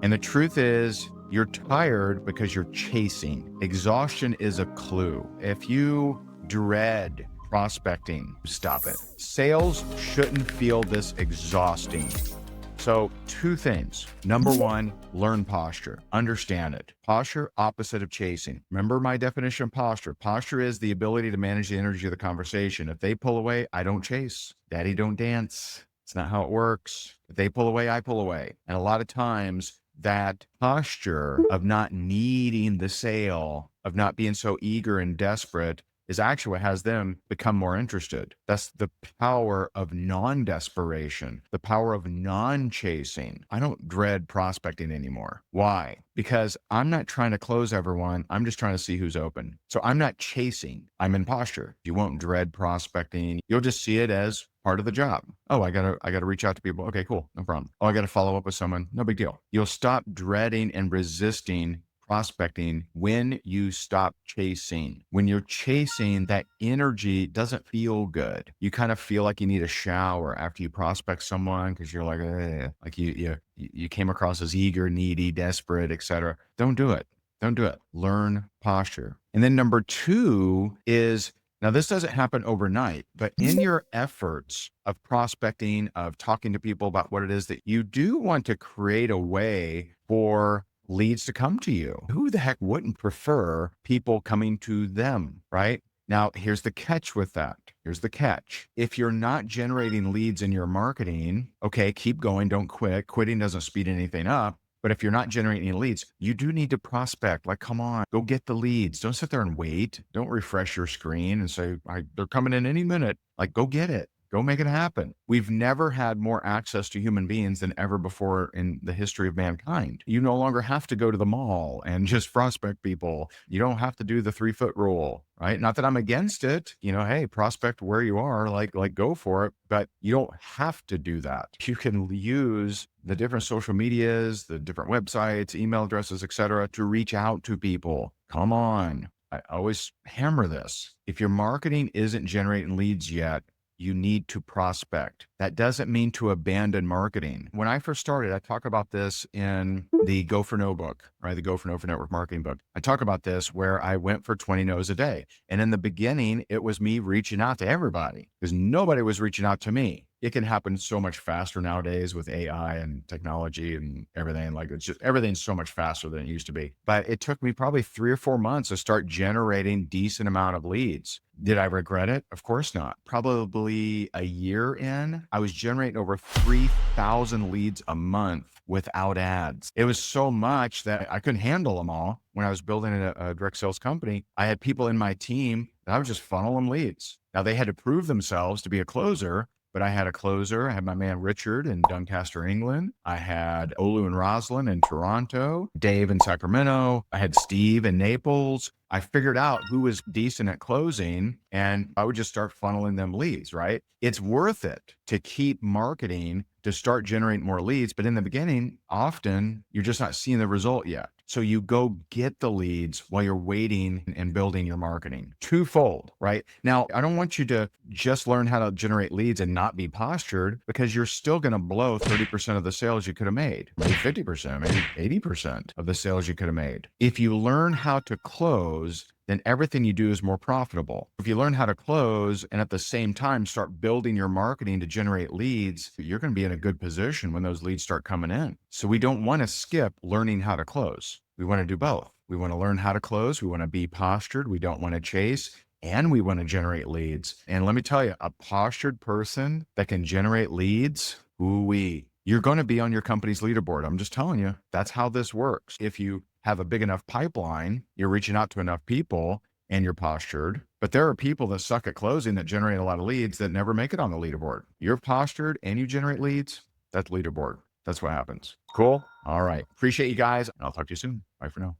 And the truth is, you're tired because you're chasing. Exhaustion is a clue. If you dread prospecting, stop it. Sales shouldn't feel this exhausting. So 2 things. Number 1, learn posture. Understand it. Posture, opposite of chasing. Remember my definition of posture. Posture is the ability to manage the energy of the conversation. If they pull away, I don't chase. Daddy don't dance. It's not how it works. If they pull away, I pull away. And a lot of times that posture of not needing the sale, of not being so eager and desperate, is actually what has them become more interested. That's the power of non-desperation, the power of non-chasing. I don't dread prospecting anymore. Why? Because I'm not trying to close everyone. I'm just trying to see who's open. So I'm not chasing. I'm in posture. You won't dread prospecting. You'll just see it as part of the job. Oh, I gotta reach out to people. Okay, cool. No problem. Oh, I gotta follow up with someone. No big deal. You'll stop dreading and resisting prospecting when you stop chasing. When you're chasing, that energy doesn't feel good. You kind of feel like you need a shower after you prospect someone because you're like, like you came across as eager, needy, desperate, etc. Don't do it. Don't do it. Learn posture. And then number 2 is, now this doesn't happen overnight, but in your efforts of prospecting, of talking to people about what it is that you do want to create a way for leads to come to you. Who the heck wouldn't prefer people coming to them, right? Now, here's the catch with that. Here's the catch. If you're not generating leads in your marketing, okay, keep going, don't quit. Quitting doesn't speed anything up. But if you're not generating any leads, you do need to prospect. Like, come on, go get the leads. Don't sit there and wait. Don't refresh your screen and say, they're coming in any minute. Like, go get it. Go make it happen. We've never had more access to human beings than ever before in the history of mankind. You no longer have to go to the mall and just prospect people. You don't have to do the 3-foot rule, right? Not that I'm against it. Hey, prospect where you are, like go for it, but you don't have to do that. You can use the different social medias, the different websites, email addresses, etc., to reach out to people. Come on. I always hammer this. If your marketing isn't generating leads yet, you need to prospect. That doesn't mean to abandon marketing. When I first started, I talk about this in the Go for No book, right? The Go for No for Network Marketing book. I talk about this where I went for 20 no's a day. And in the beginning, it was me reaching out to everybody because nobody was reaching out to me. It can happen so much faster nowadays with AI and technology and everything. Like, it's just, everything's so much faster than it used to be. But it took me probably 3 or 4 months to start generating decent amount of leads. Did I regret it? Of course not. Probably a year in, I was generating over 3,000 leads a month without ads. It was so much that I couldn't handle them all. When I was building a direct sales company, I had people in my team that I would just funnel them leads. Now they had to prove themselves to be a closer, but I had a closer. I had my man Richard in Doncaster, England. I had Olu and Roslyn in Toronto, Dave in Sacramento. I had Steve in Naples. I figured out who was decent at closing and I would just start funneling them leads, right? It's worth it to keep marketing to start generating more leads. But in the beginning, often you're just not seeing the result yet. So you go get the leads while you're waiting and building your marketing. Twofold, right? Now, I don't want you to just learn how to generate leads and not be postured, because you're still going to blow 30% of the sales you could have made, maybe 50%, maybe 80% of the sales you could have made. If you learn how to close, then everything you do is more profitable. If you learn how to close and at the same time start building your marketing to generate leads, you're going to be in a good position when those leads start coming in. So we don't want to skip learning how to close. We want to do both. We want to learn how to close. We want to be postured. We don't want to chase, and we want to generate leads. And let me tell you, a postured person that can generate leads, you're going to be on your company's leaderboard. I'm just telling you, that's how this works. If you have a big enough pipeline, you're reaching out to enough people and you're postured. But there are people that suck at closing that generate a lot of leads that never make it on the leaderboard. You're postured and you generate leads, that's leaderboard. That's what happens. Cool. All right. Appreciate you guys. I'll talk to you soon. Bye for now.